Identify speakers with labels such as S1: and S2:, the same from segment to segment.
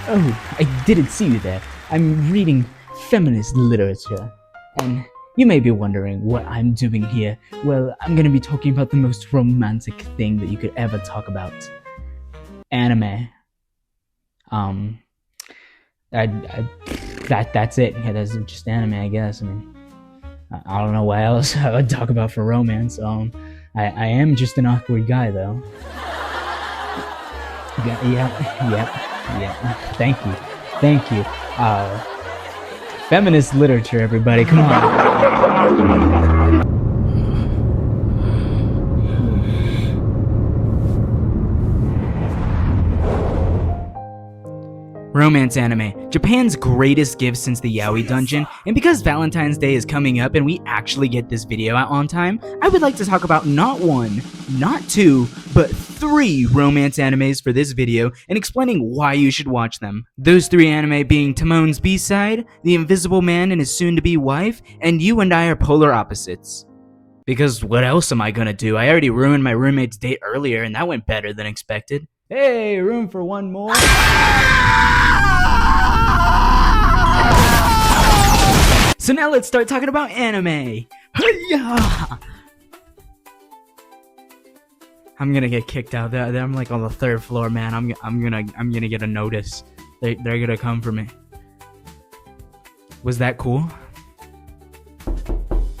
S1: Oh, I didn't see you there. I'm reading feminist literature. And you may be wondering what I'm doing here. Well, I'm gonna be talking about the most romantic thing that you could ever talk about. Anime. Um, that's it. Yeah, that's just anime, I guess. I mean, I don't know what else I would talk about for romance. I am just an awkward guy, though. Yeah. Thank you. Feminist literature, everybody, come on. Romance anime, Japan's greatest gift since the Yaoi dungeon, and because Valentine's Day is coming up and we actually get this video out on time, I would like to talk about not one, not two, but 3 romance animes for this video and explaining why you should watch them. Those 3 anime being Timon's B-side, The Invisible Man and His Soon-to-Be Wife, and You and I Are Polar Opposites. Because what else am I gonna do? I already ruined my roommate's date earlier and that went better than expected. Hey, room for one more? So now let's start talking about anime. I'm gonna get kicked out. I'm like on the 3rd floor, man. I'm gonna get a notice. They're gonna come for me. Was that cool?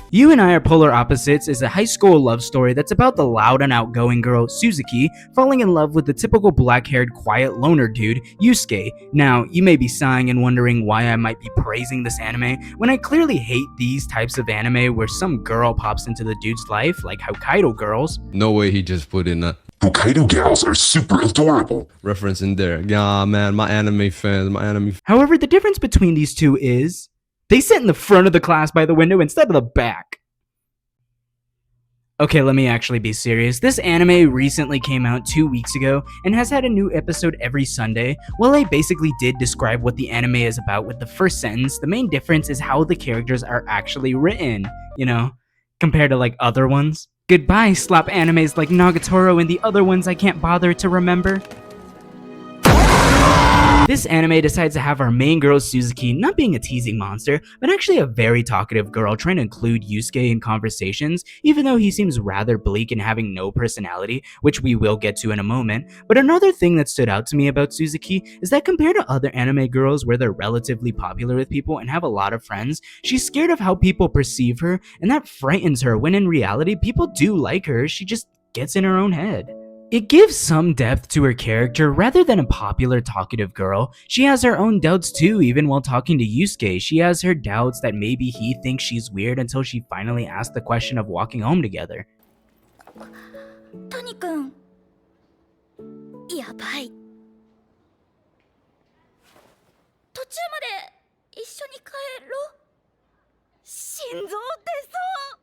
S1: You and I Are Polar Opposites is a high school love story that's about the loud and outgoing girl, Suzuki, falling in love with the typical black-haired quiet loner dude, Yusuke. Now, you may be sighing and wondering why I might be praising this anime when I clearly hate these types of anime where some girl pops into the dude's life, like Hokkaido girls.
S2: No way he just put in a
S3: Hokkaido gals are super adorable
S2: reference in there. Yeah, man, my anime fans,
S1: However, the difference between these two is they sit in the front of the class by the window instead of the back. Okay, let me actually be serious. This anime recently came out 2 weeks ago and has had a new episode every Sunday. While I basically did describe what the anime is about with the first sentence, the main difference is how the characters are actually written, you know, compared to like other ones. Goodbye, slop animes like Nagatoro and the other ones I can't bother to remember. This anime decides to have our main girl Suzuki not being a teasing monster, but actually a very talkative girl trying to include Yusuke in conversations, even though he seems rather bleak and having no personality, which we will get to in a moment. But another thing that stood out to me about Suzuki is that compared to other anime girls where they're relatively popular with people and have a lot of friends, she's scared of how people perceive her, and that frightens her when in reality people do like her, she just gets in her own head. It gives some depth to her character rather than a popular talkative girl. She has her own doubts too, even while talking to Yusuke. She has her doubts that maybe he thinks she's weird until she finally asks the question of walking home together.
S4: Tani-kun, やばい。途中まで一緒に帰ろう。心臓出そう。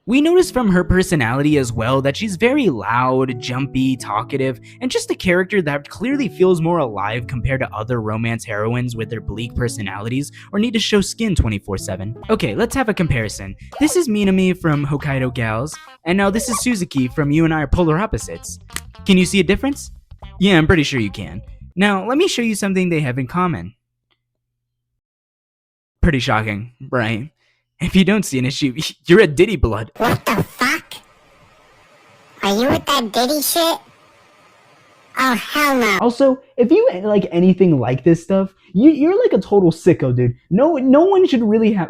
S1: We notice from her personality as well that she's very loud, jumpy, talkative, and just a character that clearly feels more alive compared to other romance heroines with their bleak personalities or need to show skin 24/7. Okay, let's have a comparison. This is Minami from Hokkaido Gals, and now this is Suzuki from You and I Are Polar Opposites. Can you see a difference? Yeah, I'm pretty sure you can. Now, let me show you something they have in common. Pretty shocking, right? If you don't see an issue, you're a Diddy blood.
S5: What the fuck? Are you with that Diddy shit? Oh, hell no.
S1: Also, if you like anything like this stuff, you're like a total sicko, dude. No one should really have...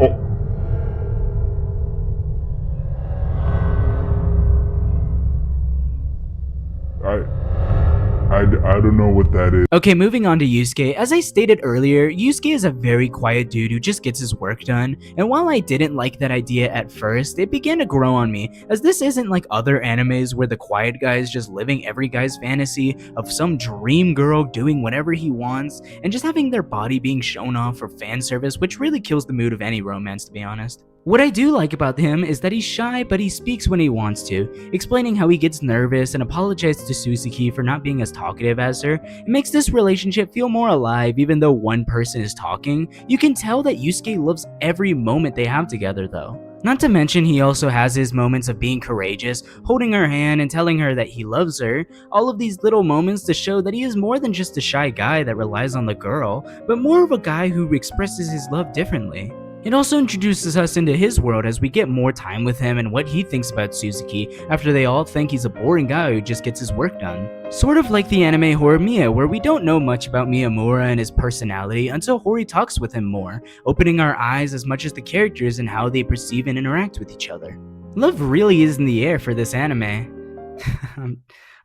S3: I don't know what that is.
S1: Okay, moving on to Yusuke. As I stated earlier, Yusuke is a very quiet dude who just gets his work done, and while I didn't like that idea at first, it began to grow on me, as this isn't like other animes where the quiet guy is just living every guy's fantasy of some dream girl doing whatever he wants, and just having their body being shown off for fan service, which really kills the mood of any romance, to be honest. What I do like about him is that he's shy, but he speaks when he wants to, explaining how he gets nervous and apologizes to Suzuki for not being as talkative as her. It makes this relationship feel more alive even though one person is talking. You can tell that Yusuke loves every moment they have together though. Not to mention, he also has his moments of being courageous, holding her hand and telling her that he loves her. All of these little moments to show that he is more than just a shy guy that relies on the girl, but more of a guy who expresses his love differently. It also introduces us into his world as we get more time with him and what he thinks about Suzuki after they all think he's a boring guy who just gets his work done. Sort of like the anime Horror Mia, where we don't know much about Miyamura and his personality until Hori talks with him more, opening our eyes as much as the characters and how they perceive and interact with each other. Love really is in the air for this anime. I'm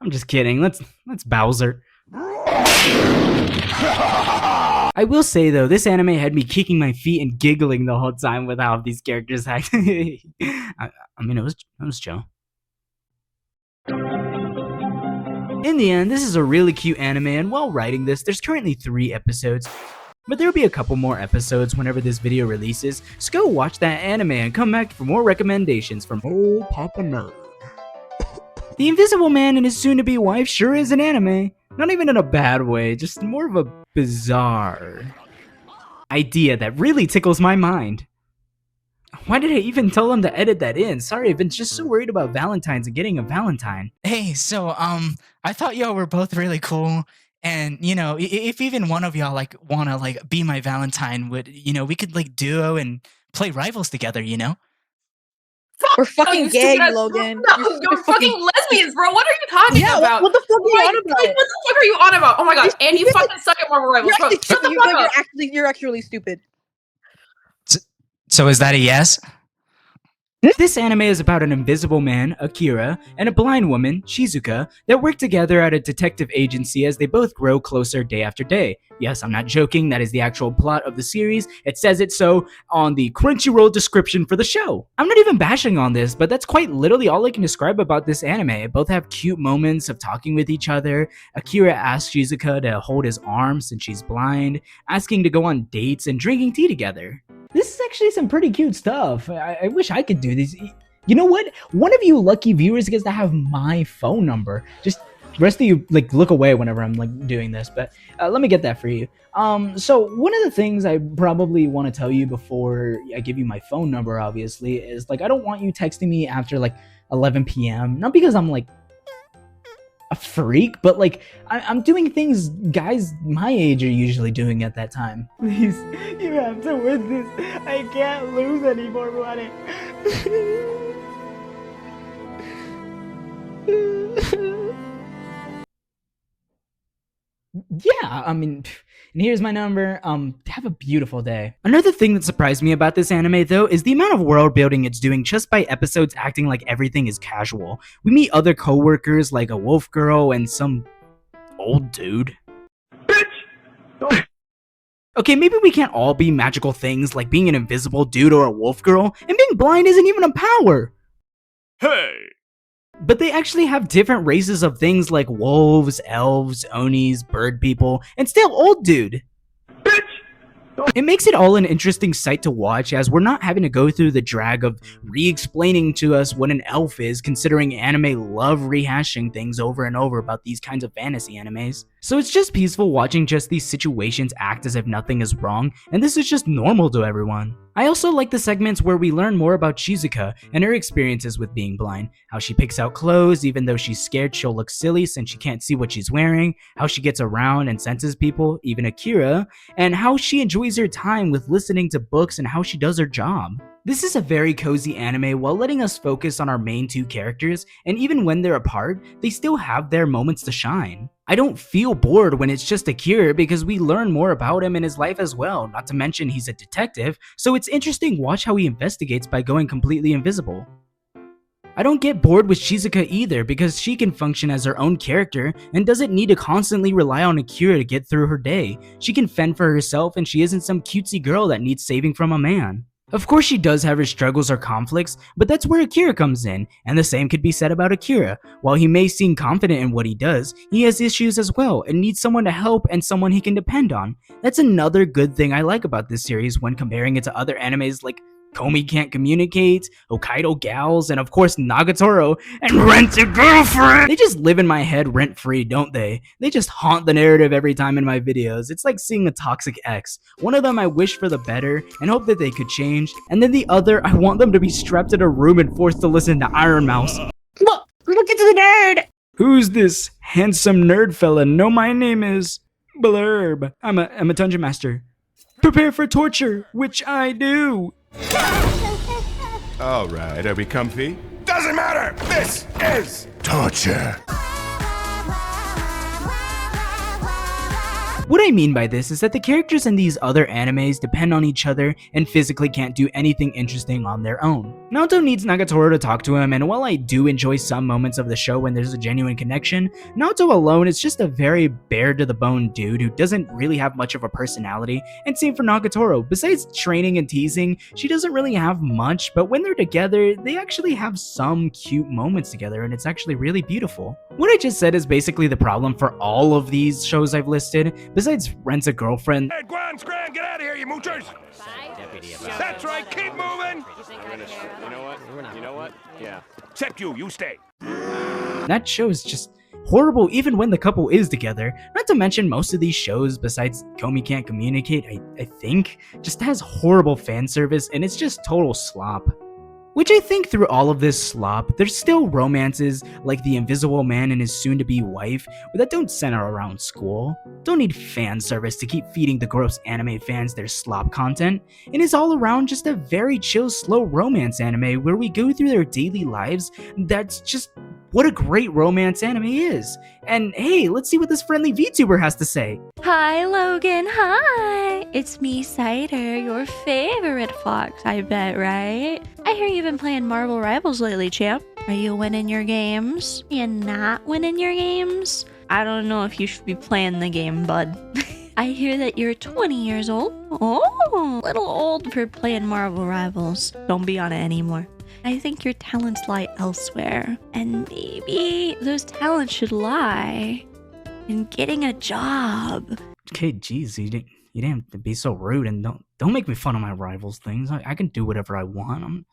S1: just kidding, let's Bowser. I will say though, this anime had me kicking my feet and giggling the whole time with how these characters act. I mean, it was chill. In the end, this is a really cute anime, and while writing this, there's currently 3 episodes. But there'll be a couple more episodes whenever this video releases, so go watch that anime and come back for more recommendations from old Papa Nerd. The Invisible Man and his soon-to-be wife sure is an anime. Not even in a bad way, just more of a bizarre idea that really tickles my mind. Why did I even tell them to edit that in? Sorry, I've been just so worried about Valentines and getting a Valentine.
S6: Hey, so I thought y'all were both really cool, and you know, if even one of y'all like wanna like be my Valentine, would we could like duo and play rivals together, you know?
S7: We're fucking
S8: you
S7: gay,
S8: stupid ass-
S7: Logan.
S8: No, you're fucking lesbians, bro. What are you talking
S7: Yeah,
S8: about?
S7: what the fuck are you on
S8: What
S7: about?
S8: the fuck are you on about? Oh my god, and you fucking suck at Marvel Rivals. Bro, shut the fuck up.
S7: You're actually stupid.
S6: So is that a yes?
S1: This anime is about an invisible man, Akira, and a blind woman, Shizuka, that work together at a detective agency as they both grow closer day after day. Yes, I'm not joking, that is the actual plot of the series. It says it so on the Crunchyroll description for the show. I'm not even bashing on this, but that's quite literally all I can describe about this anime. Both have cute moments of talking with each other. Akira asks Shizuka to hold his arm since she's blind, asking to go on dates and drinking tea together. This is actually some pretty cute stuff. I wish I could do this. You know what? One of you lucky viewers gets to have my phone number. Just rest of you like look away whenever I'm like doing this, but let me get that for you. So one of the things I probably want to tell you before I give you my phone number, obviously, is like I don't want you texting me after like 11 p.m. Not because I'm like a freak, but like I'm doing things guys my age are usually doing at that time. Please, you have to win this. I can't lose any more money. Yeah, I mean, and here's my number. Have a beautiful day. Another thing that surprised me about this anime, though, is the amount of world building it's doing just by episodes acting like everything is casual. We meet other co-workers like a wolf girl and some old dude. Okay, maybe we can't all be magical things like being an invisible dude or a wolf girl, and being blind isn't even a power. Hey! But they actually have different races of things like wolves, elves, onis, bird people, and still old dude. It makes it all an interesting sight to watch as we're not having to go through the drag of re-explaining to us what an elf is, considering anime love rehashing things over and over about these kinds of fantasy animes. So it's just peaceful watching just these situations act as if nothing is wrong, and this is just normal to everyone. I also like the segments where we learn more about Shizuka and her experiences with being blind, how she picks out clothes even though she's scared she'll look silly since she can't see what she's wearing, how she gets around and senses people, even Akira, and how she enjoys her time with listening to books and how she does her job. This is a very cozy anime while letting us focus on our main 2 characters, and even when they're apart, they still have their moments to shine. I don't feel bored when it's just Akira because we learn more about him and his life as well, not to mention he's a detective, so it's interesting to watch how he investigates by going completely invisible. I don't get bored with Shizuka either because she can function as her own character and doesn't need to constantly rely on Akira to get through her day. She can fend for herself and she isn't some cutesy girl that needs saving from a man. Of course she does have her struggles or conflicts, but that's where Akira comes in, and the same could be said about Akira. While he may seem confident in what he does, he has issues as well and needs someone to help and someone he can depend on. That's another good thing I like about this series when comparing it to other animes like Komi Can't Communicate, Hokkaido Gals, and of course Nagatoro, and Rent a Girlfriend! They just live in my head rent-free, don't they? They just haunt the narrative every time in my videos. It's like seeing a toxic ex. One of them I wish for the better and hope that they could change, and then the other I want them to be strapped in a room and forced to listen to Iron Mouse.
S7: Look at the nerd.
S1: Who's this handsome nerd fella? No, my name is Blurb. I'm a dungeon master. Prepare for torture, which I do.
S9: All right, are we comfy? Doesn't matter! This is torture!
S1: What I mean by this is that the characters in these other animes depend on each other and physically can't do anything interesting on their own. Naoto needs Nagatoro to talk to him, and while I do enjoy some moments of the show when there's a genuine connection, Naoto alone is just a very bare-to-the-bone dude who doesn't really have much of a personality, and same for Nagatoro. Besides training and teasing, she doesn't really have much, but when they're together, they actually have some cute moments together, and it's actually really beautiful. What I just said is basically the problem for all of these shows I've listed. Besides Rent a Girlfriend.
S9: Hey, Gwan, Scran, get out of here, you moochers! That's right, keep moving! You know what? Yeah. Except you stay.
S1: That show is just horrible even when the couple is together. Not to mention most of these shows, besides Komi Can't Communicate, I think, just has horrible fan service and it's just total slop. Which I think through all of this slop, there's still romances like The Invisible Man and his soon-to-be wife that don't center around school, don't need fan service to keep feeding the gross anime fans their slop content, and is all around just a very chill, slow romance anime where we go through their daily lives. That's just what a great romance anime is. And hey, let's see what this friendly VTuber has to say.
S10: Hi Logan, hi! It's me, Cider, your favorite fox, I bet, right? I hear you've been playing Marvel Rivals lately, champ. Are you winning your games? Are you not winning your games? I don't know if you should be playing the game, bud. I hear that you're 20 years old. Oh, a little old for playing Marvel Rivals. Don't be on it anymore. I think your talents lie elsewhere, and maybe those talents should lie in getting a job.
S1: Okay, geez, you didn't have to be so rude, and don't make me fun of my rivals things. I can do whatever I want. I'm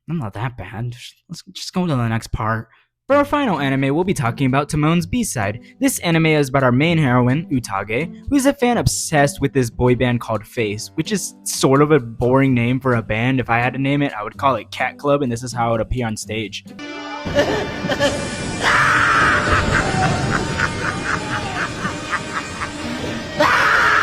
S1: not that bad. Let's just go to the next part. For our final anime, we'll be talking about Timon's B-side. This anime is about our main heroine, Utage, who's a fan obsessed with this boy band called Face, which is sort of a boring name for a band. If I had to name it, I would call it Cat Club, and this is how it would appear on stage.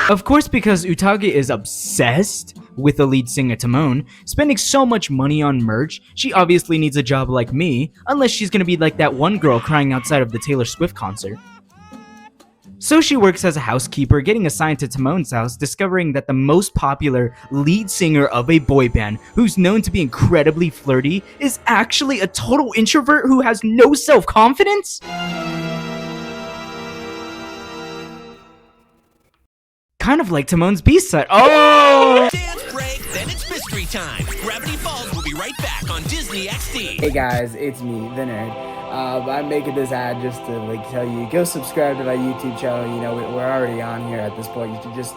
S1: Of course, because Utage is obsessed with the lead singer Timon, spending so much money on merch, she obviously needs a job like me, unless she's gonna be like that one girl crying outside of the Taylor Swift concert. So she works as a housekeeper, getting assigned to Timon's house, discovering that the most popular lead singer of a boy band, who's known to be incredibly flirty, is actually a total introvert who has no self-confidence? Kind of like Timon's B-side. Oh!
S11: Dance break, then it's mystery time. Gravity Falls will be right back on Disney XD.
S12: Hey guys, it's me, the nerd. I'm making this ad just to tell you, go subscribe to my YouTube channel. You know, we're already on here at this point. You should just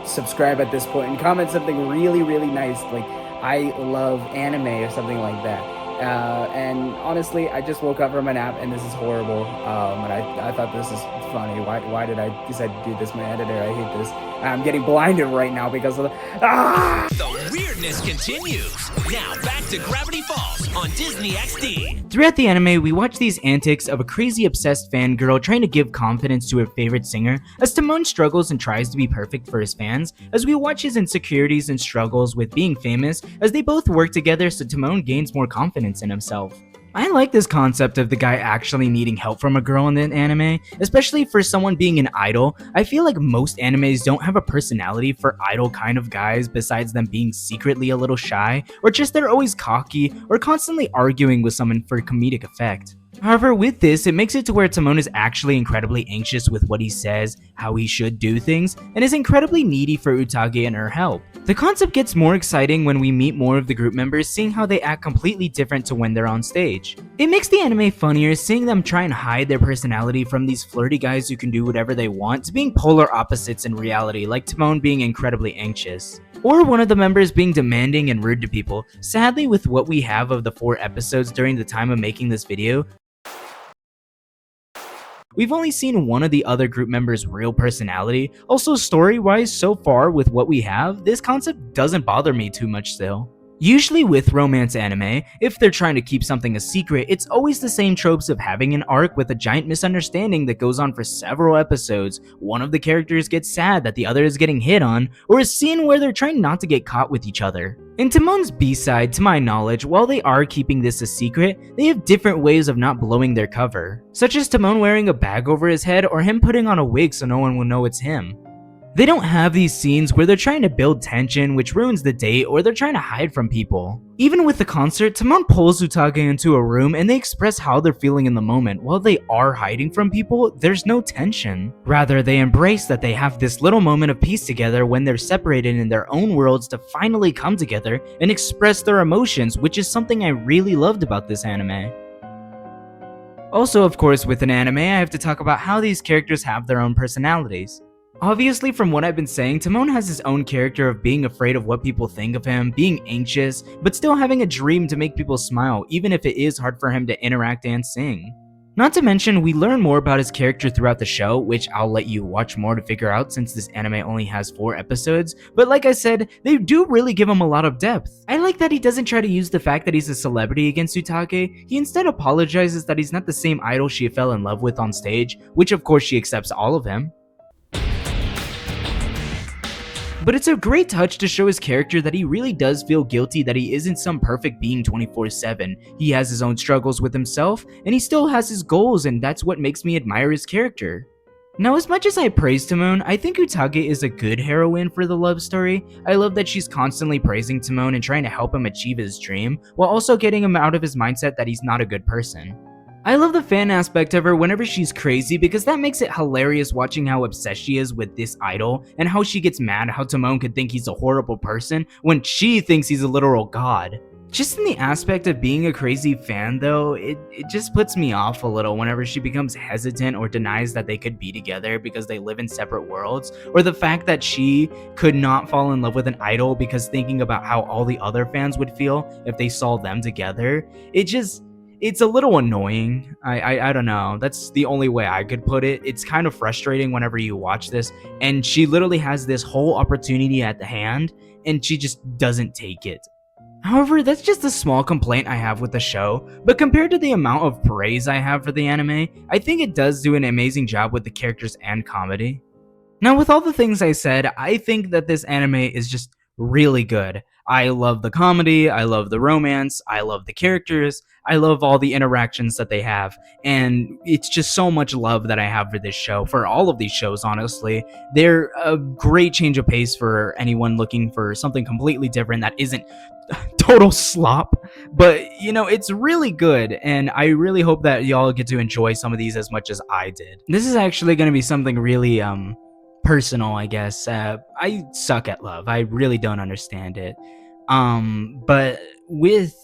S12: subscribe at this point and comment something really, really nice, like I love anime or something like that. And honestly, I just woke up from a nap and this is horrible. And I thought this is funny. Why did I decide to do this? My editor, I hate this. I'm getting blinded right now because of the... Ah!
S11: The weirdness continues. Now back to Gravity Falls on Disney XD.
S1: Throughout the anime, we watch these antics of a crazy obsessed fangirl trying to give confidence to her favorite singer, as Timon struggles and tries to be perfect for his fans, as we watch his insecurities and struggles with being famous, as they both work together so Timon gains more confidence in himself. I like this concept of the guy actually needing help from a girl in the anime, especially for someone being an idol. I feel like most animes don't have a personality for idol kind of guys besides them being secretly a little shy, or just they're always cocky, or constantly arguing with someone for comedic effect. However, with this, it makes it to where Timon is actually incredibly anxious with what he says, how he should do things, and is incredibly needy for Utage and her help. The concept gets more exciting when we meet more of the group members, seeing how they act completely different to when they're on stage. It makes the anime funnier, seeing them try and hide their personality from these flirty guys who can do whatever they want, to being polar opposites in reality, like Timon being incredibly anxious. or one of the members being demanding and rude to people. Sadly, with what we have of the 4 episodes during the time of making this video, we've only seen one of the other group members' real personality. Also, story-wise, so far with what we have, this concept doesn't bother me too much still. Usually with romance anime, if they're trying to keep something a secret, it's always the same tropes of having an arc with a giant misunderstanding that goes on for several episodes. One of the characters gets sad that the other is getting hit on, or a scene where they're trying not to get caught with each other. In Timon's B-side, to my knowledge, while they are keeping this a secret, they have different ways of not blowing their cover, such as Timon wearing a bag over his head or him putting on a wig so no one will know it's him. They don't have these scenes where they're trying to build tension which ruins the date, or they're trying to hide from people. Even with the concert, Timon pulls Utage into a room and they express how they're feeling in the moment. While they are hiding from people, there's no tension. Rather, they embrace that they have this little moment of peace together when they're separated in their own worlds to finally come together and express their emotions, which is something I really loved about this anime. Also, of course, with an anime, I have to talk about how these characters have their own personalities. Obviously, from what I've been saying, Timon has his own character of being afraid of what people think of him, being anxious, but still having a dream to make people smile, even if it is hard for him to interact and sing. Not to mention, we learn more about his character throughout the show, which I'll let you watch more to figure out since this anime only has 4 episodes, but like I said, they do really give him a lot of depth. I like that he doesn't try to use the fact that he's a celebrity against Utage. He instead apologizes that he's not the same idol she fell in love with on stage, which of course she accepts all of him. But it's a great touch to show his character that he really does feel guilty that he isn't some perfect being 24/7. He has his own struggles with himself, and he still has his goals, and that's what makes me admire his character. Now, as much as I praise Timon, I think Utage is a good heroine for the love story. I love that she's constantly praising Timon and trying to help him achieve his dream, while also getting him out of his mindset that he's not a good person. I love the fan aspect of her whenever she's crazy because that makes it hilarious watching how obsessed she is with this idol and how she gets mad how Timon could think he's a horrible person when she thinks he's a literal god. Just in the aspect of being a crazy fan though, it just puts me off a little whenever she becomes hesitant or denies that they could be together because they live in separate worlds, or the fact that she could not fall in love with an idol because thinking about how all the other fans would feel if they saw them together. It's a little annoying. I don't know. That's the only way I could put it. It's kind of frustrating whenever you watch this, and she literally has this whole opportunity at the hand, and she just doesn't take it. However, that's just a small complaint I have with the show, but compared to the amount of praise I have for the anime, I think it does do an amazing job with the characters and comedy. Now, with all the things I said, I think that this anime is just really good. I love the comedy, I love the romance, I love the characters, I love all the interactions that they have, and it's just so much love that I have for this show, for all of these shows, honestly. They're a great change of pace for anyone looking for something completely different that isn't total slop, but you know, it's really good, and I really hope that y'all get to enjoy some of these as much as I did. This is actually going to be something really, personal, I guess. I suck at love. I really don't understand it. But with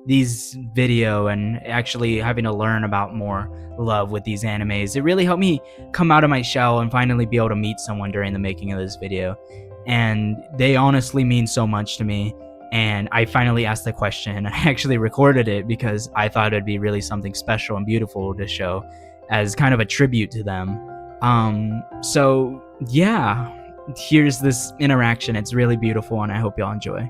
S1: these video and actually having to learn about more love with these animes, it really helped me come out of my shell and finally be able to meet someone during the making of this video. And they honestly mean so much to me. And I finally asked the question, and I actually recorded it because I thought it'd be really something special and beautiful to show as kind of a tribute to them. So yeah, here's this interaction. It's really beautiful, and I hope y'all enjoy.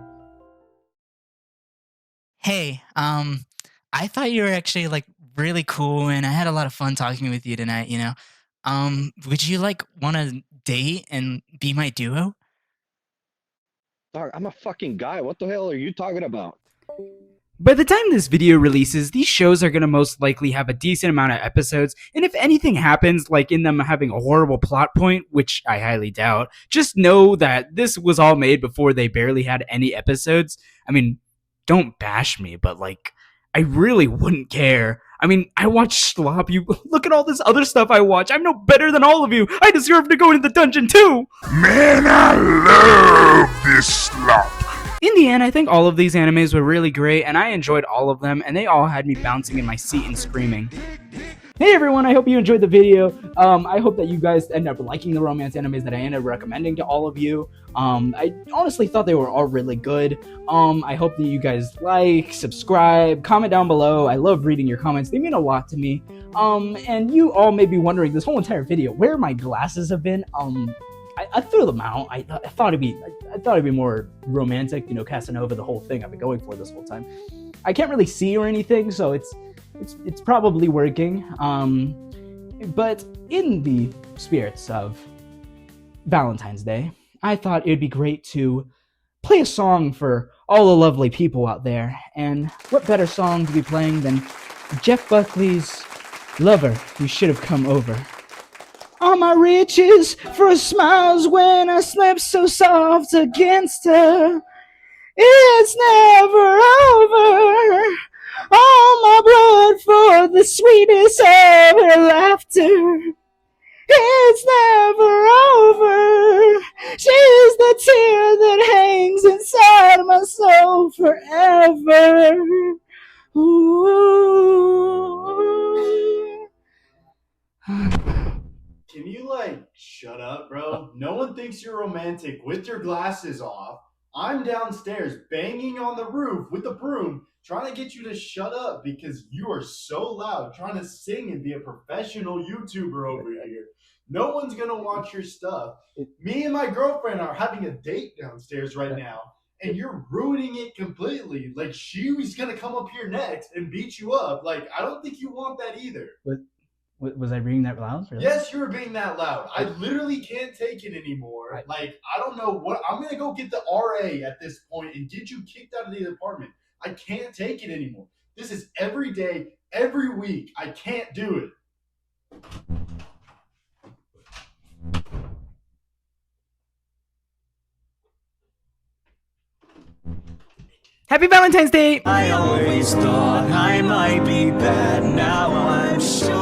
S6: Hey, I thought you were actually like really cool, and I had a lot of fun talking with you tonight, you know. Would you like want to date and be my duo?
S13: Dog, I'm a fucking guy. What the hell are you talking about?
S1: By the time this video releases, these shows are going to most likely have a decent amount of episodes, and if anything happens, like in them having a horrible plot point, which I highly doubt, just know that this was all made before they barely had any episodes. I mean, don't bash me, but like, I really wouldn't care. I mean, I watch slop. You look at all this other stuff I watch. I'm no better than all of you. I deserve to go into the dungeon too.
S3: Man, I love this slop.
S1: In the end, I think all of these animes were really great, and I enjoyed all of them, and they all had me bouncing in my seat and screaming. Hey everyone, I hope you enjoyed the video. I hope that you guys end up liking the romance animes that I ended up recommending to all of you. I honestly thought they were all really good. I hope that you guys like, subscribe, comment down below. I love reading your comments. They mean a lot to me. And you all may be wondering this whole entire video where my glasses have been. I threw them out. I thought it'd be more romantic, you know, Casanova, the whole thing I've been going for this whole time. I can't really see or anything, so it's probably working. But in the spirits of Valentine's Day, I thought it'd be great to play a song for all the lovely people out there. And what better song to be playing than Jeff Buckley's Lover, You Should Have Come Over. All my riches for smiles when I slept so soft against her. It's never over. All my blood for the sweetness of her laughter. It's never over. She's the tear that hangs inside my soul forever. Ooh.
S14: Can you, like, shut up, bro? No one thinks you're romantic with your glasses off. I'm downstairs banging on the roof with a broom trying to get you to shut up because you are so loud trying to sing and be a professional YouTuber over here. No one's going to watch your stuff. Me and my girlfriend are having a date downstairs right now, and you're ruining it completely. Like, she's going to come up here next and beat you up. Like, I don't think you want that either.
S1: Was I reading that loud? Really?
S14: Yes, you were being that loud. I literally can't take it anymore. Like, I don't know what. I'm going to go get the RA at this point and get you kicked out of the apartment. I can't take it anymore. This is every day, every week. I can't do it.
S1: Happy Valentine's Day!
S11: I always thought I might be bad, now I'm sure.